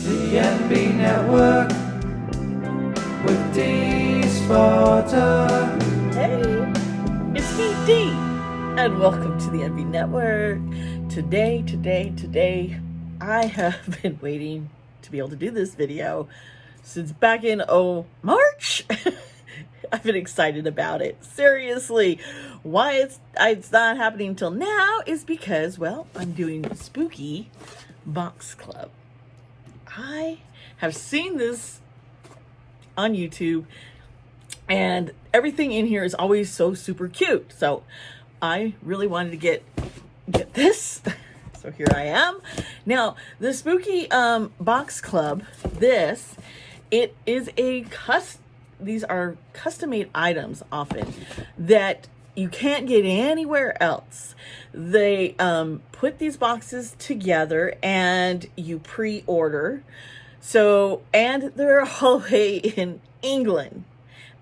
The NB Network with Dee's Sparta. Hey, it's me, Dee, and welcome to the NB Network. Today, I have been waiting to be able to do this video since back in, March. I've been excited about it. Seriously, why it's not happening until now is because, well, I'm doing Spooky Box Club. I have seen this on YouTube, and everything in here is always so super cute. So I really wanted to get this. So here I am. Now, the Spooky Box Club, it is these are custom-made items often that you can't get anywhere else. They put these boxes together and you pre-order. So, and they're all the way in England.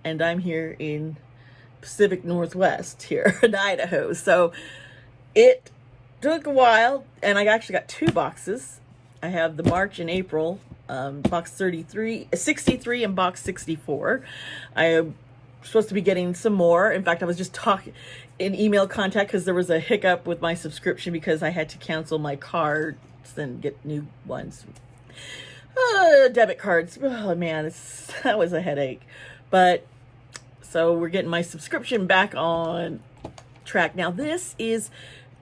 And I'm here in Pacific Northwest here in Idaho. So it took a while, and I actually got two boxes. I have the March and April, box 63 and box 64. I am supposed to be getting some more. In fact, I was just talking in email contact because there was a hiccup with my subscription because I had to cancel my cards and get new ones. Debit cards. Oh man, that was a headache. But so we're getting my subscription back on track. Now this is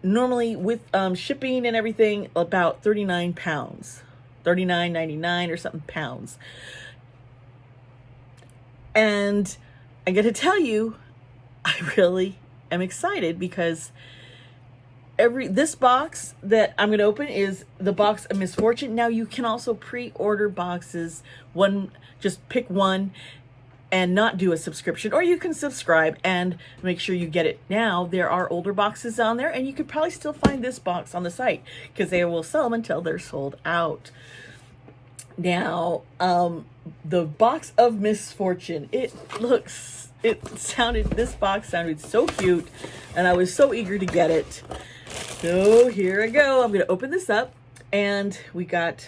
normally with shipping and everything about 39 pounds, 39.99 or something pounds. And I got to tell you, I really am excited because this box that I'm going to open is the box of misfortune. Now you can also pre-order boxes, just pick one and not do a subscription, or you can subscribe and make sure you get it. Now there are older boxes on there, and you could probably still find this box on the site because they will sell them until they're sold out. Now, the box of misfortune, this box sounded so cute, and I was so eager to get it. So here I go. I'm going to open this up, and we got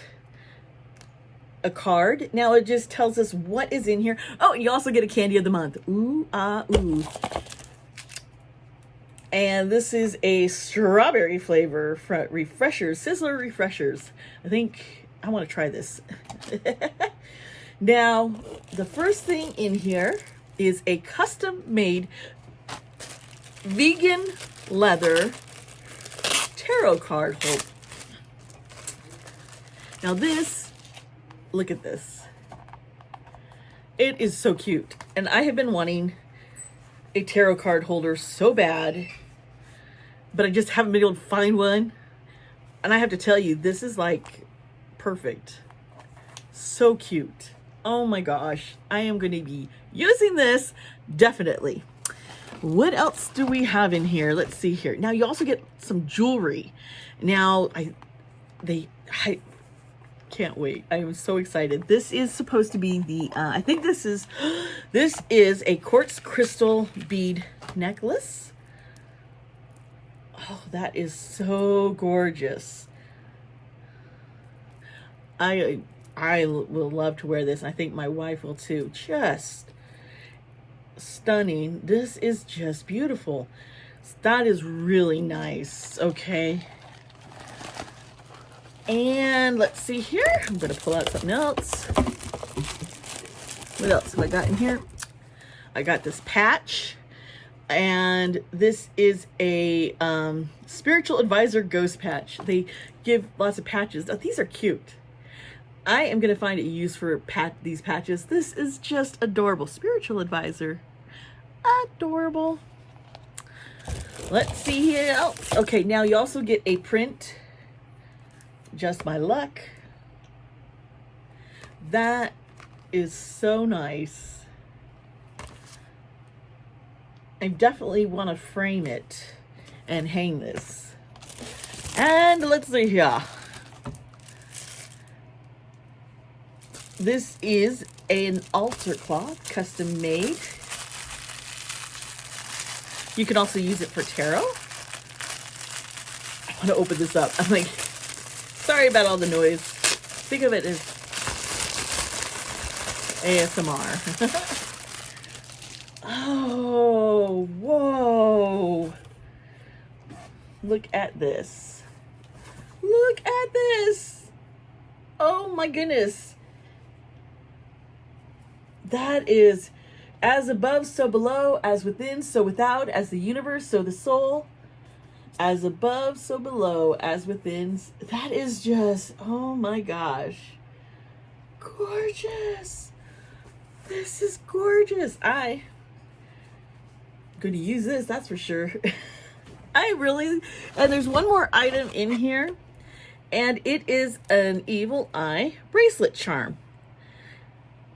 a card. Now it just tells us what is in here. Oh, and you also get a candy of the month. Ooh, ooh. And this is a strawberry flavor from Sizzler Refreshers. I think I want to try this. Now, the first thing in here is a custom-made vegan leather tarot card holder. Now look at this. It is so cute. And I have been wanting a tarot card holder so bad, but I just haven't been able to find one. And I have to tell you, this is like perfect. So cute. Oh my gosh. I am going to be using this definitely. What else do we have in here? Let's see here. Now you also get some jewelry. Now I can't wait. I am so excited. This is supposed to be I think this is a quartz crystal bead necklace. Oh, that is so gorgeous. I will love to wear this. And I think my wife will too. Just stunning. This is just beautiful. That is really nice. Okay. And let's see here. I'm going to pull out something else. What else have I got in here? I got this patch. And this is a spiritual advisor ghost patch. They give lots of patches. Oh, these are cute. I am going to find a use for these patches. This is just adorable. Spiritual advisor. Adorable. Let's see here else. Okay, now you also get a print. Just my luck. That is so nice. I definitely want to frame it and hang this. And let's see here. This is an altar cloth, custom made. You can also use it for tarot. I want to open this up. I'm like, sorry about all the noise. Think of it as ASMR. Oh, whoa. Look at this. Look at this. Oh my goodness. That is as above, so below, as within, so without, as the universe, so the soul. As above, so below, as within. That is just, oh my gosh. Gorgeous. This is gorgeous. I'm going to use this, that's for sure. And there's one more item in here, and it is an evil eye bracelet charm.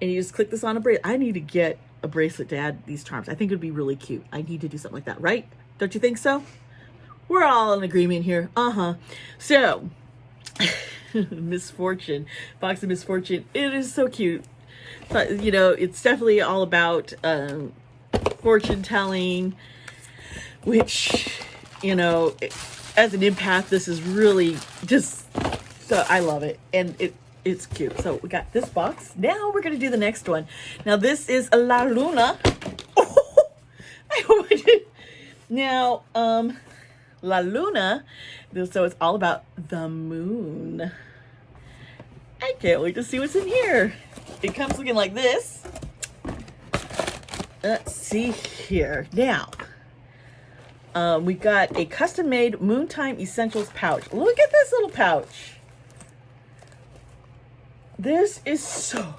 And you just click this on a bracelet. I need to get a bracelet to add these charms. I think it would be really cute. I need to do something like that, right? Don't you think so? We're all in agreement here. So, Misfortune, Box of Misfortune. It is so cute. But, you know, it's definitely all about fortune telling, which, you know, as an empath, this is really just, so I love it. And it's cute. So we got this box. Now we're going to do the next one. Now this is La Luna. Oh, I hope I did. Now, La Luna, so it's all about the moon. I can't wait to see what's in here. It comes looking like this. Let's see here. Now, we got a custom-made Moontime Essentials pouch. Look at this little pouch. This is so...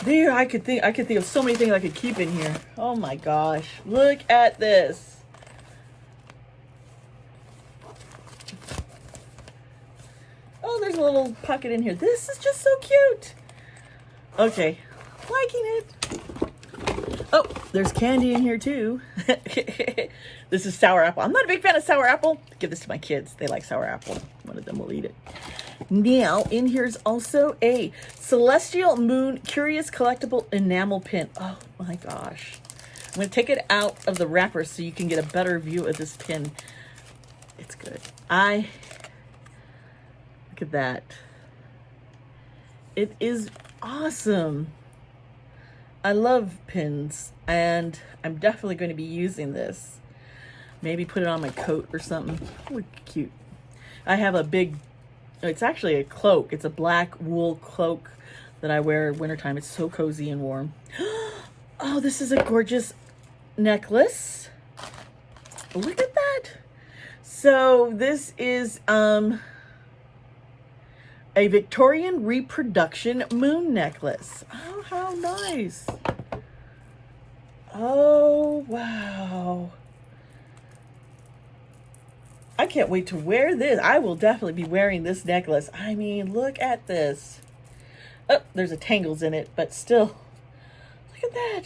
There, I could think of so many things I could keep in here. Oh my gosh. Look at this. Oh, there's a little pocket in here. This is just so cute. Okay. Liking it. Oh, there's candy in here too. This is sour apple. I'm not a big fan of sour apple. Give this to my kids. They like sour apple. One of them will eat it. Now, in here's also a Celestial Moon Curious Collectible Enamel Pin. Oh my gosh. I'm going to take it out of the wrapper so you can get a better view of this pin. It's good. Look at that. It is awesome. I love pins, and I'm definitely going to be using this. Maybe put it on my coat or something. Look cute. I have a big, it's actually a cloak. It's a black wool cloak that I wear in wintertime. It's so cozy and warm. Oh, this is a gorgeous necklace. Look at that. So this is a Victorian reproduction moon necklace. Oh, how nice. Oh, wow. I can't wait to wear this. I will definitely be wearing this necklace. I mean, look at this. Oh, there's a tangles in it, but still, look at that.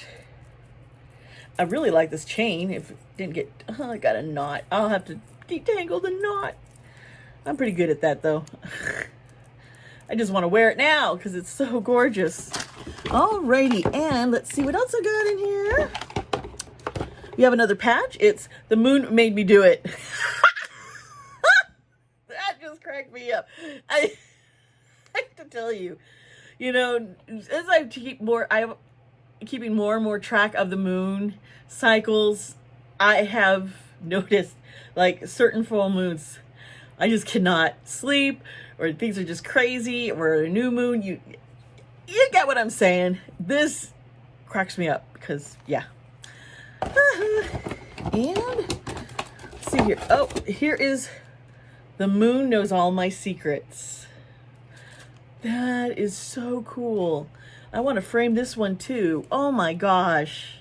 I really like this chain. If it didn't get, I got a knot. I'll have to detangle the knot. I'm pretty good at that though. I just want to wear it now because it's so gorgeous. Alrighty, and let's see what else I got in here. We have another patch. It's The Moon Made Me Do It. That just cracked me up. I have to tell you, you know, as I'm keeping more and more track of the moon cycles, I have noticed like certain full moons, I just cannot sleep, or things are just crazy, or a new moon. You get what I'm saying. This cracks me up because, yeah. And let's see here. Oh, here is The Moon Knows All My Secrets. That is so cool. I want to frame this one too. Oh my gosh.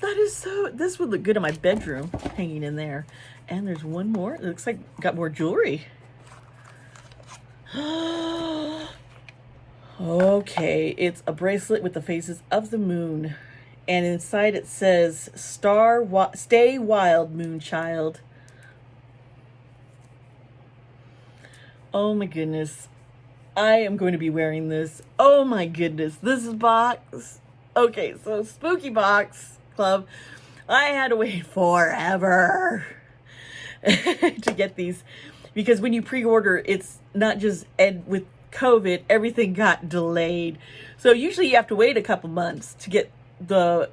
That is so, this would look good in my bedroom, hanging in there. And there's one more. It looks like got more jewelry. Okay, it's a bracelet with the faces of the moon. And inside it says, stay wild, moon child. Oh my goodness. I am going to be wearing this. Oh my goodness. This box. Okay, so Spooky Box Club. I had to wait forever to get these, because when you pre-order, it's not just with COVID, everything got delayed. So usually you have to wait a couple months to get the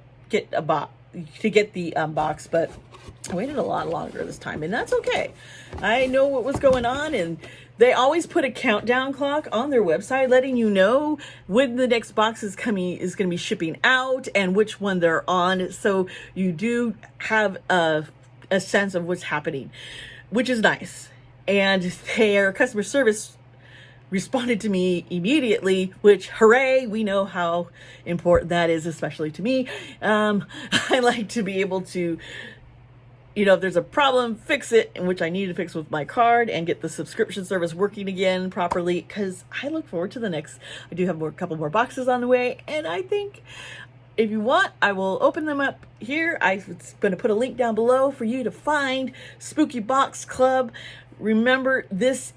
box, but I waited a lot longer this time, and that's okay. I know what was going on, and they always put a countdown clock on their website letting you know when the next box is going to be shipping out and which one they're on, so you do have a sense of what's happening, which is nice. And their customer service responded to me immediately, which, hooray, we know how important that is, especially to me. I like to be able to, if there's a problem, fix it, in which I need to fix with my card, and get the subscription service working again properly, because I look forward to the next. I do have a couple more boxes on the way, and I think if you want, I will open them up here. I'm going to put a link down below for you to find Spooky Box Club. Remember, it's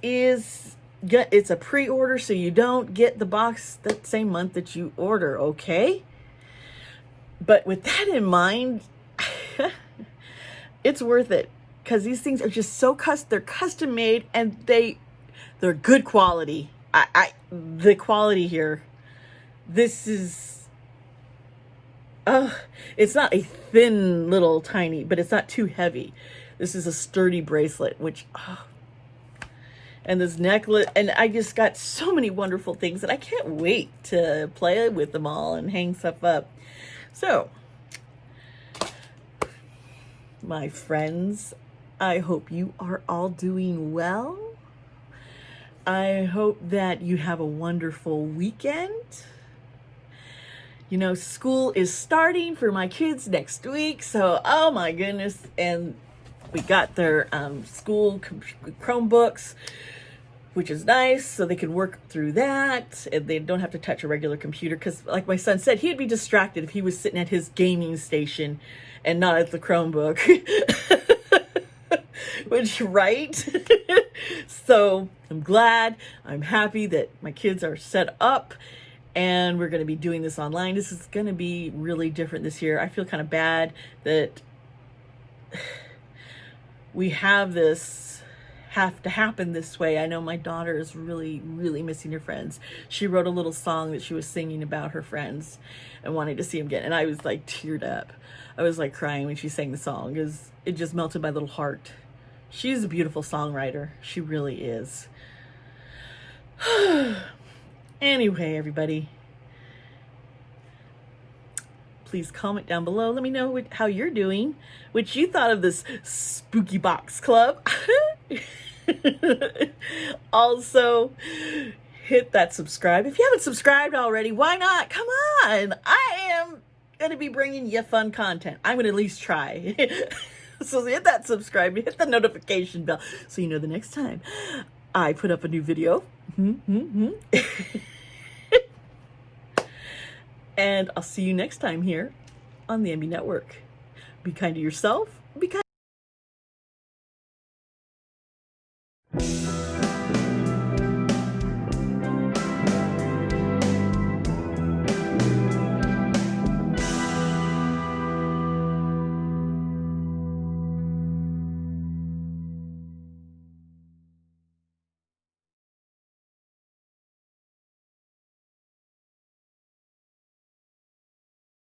a pre-order, so you don't get the box that same month that you order, okay? But with that in mind, it's worth it, because these things are just so they're custom made, and they're good quality. The quality here, this is, it's not a thin little tiny, but it's not too heavy. This is a sturdy bracelet, which, and this necklace, and I just got so many wonderful things that I can't wait to play with them all and hang stuff up. So, my friends, I hope you are all doing well. I hope that you have a wonderful weekend. School is starting for my kids next week, so oh my goodness, and we got their school Chromebooks, which is nice, so they can work through that, and they don't have to touch a regular computer, because like my son said, he'd be distracted if he was sitting at his gaming station and not at the Chromebook. Which, right? So I'm happy that my kids are set up, and we're going to be doing this online. This is going to be really different this year. I feel kind of bad that we have to happen this way. I know my daughter is really, really missing her friends. She wrote a little song that she was singing about her friends and wanting to see them again. And I was like teared up. I was like crying when she sang the song, because it just melted my little heart. She's a beautiful songwriter. She really is. Anyway, everybody, please comment down below. Let me know how you're doing, what you thought of this Spooky Box Club. Also, hit that subscribe. If you haven't subscribed already, why not? Come on. I am going to be bringing you fun content. I'm going to at least try. So hit that subscribe, hit the notification bell, so you know the next time I put up a new video. And I'll see you next time here on the MB Network. Be kind to yourself. Be kind.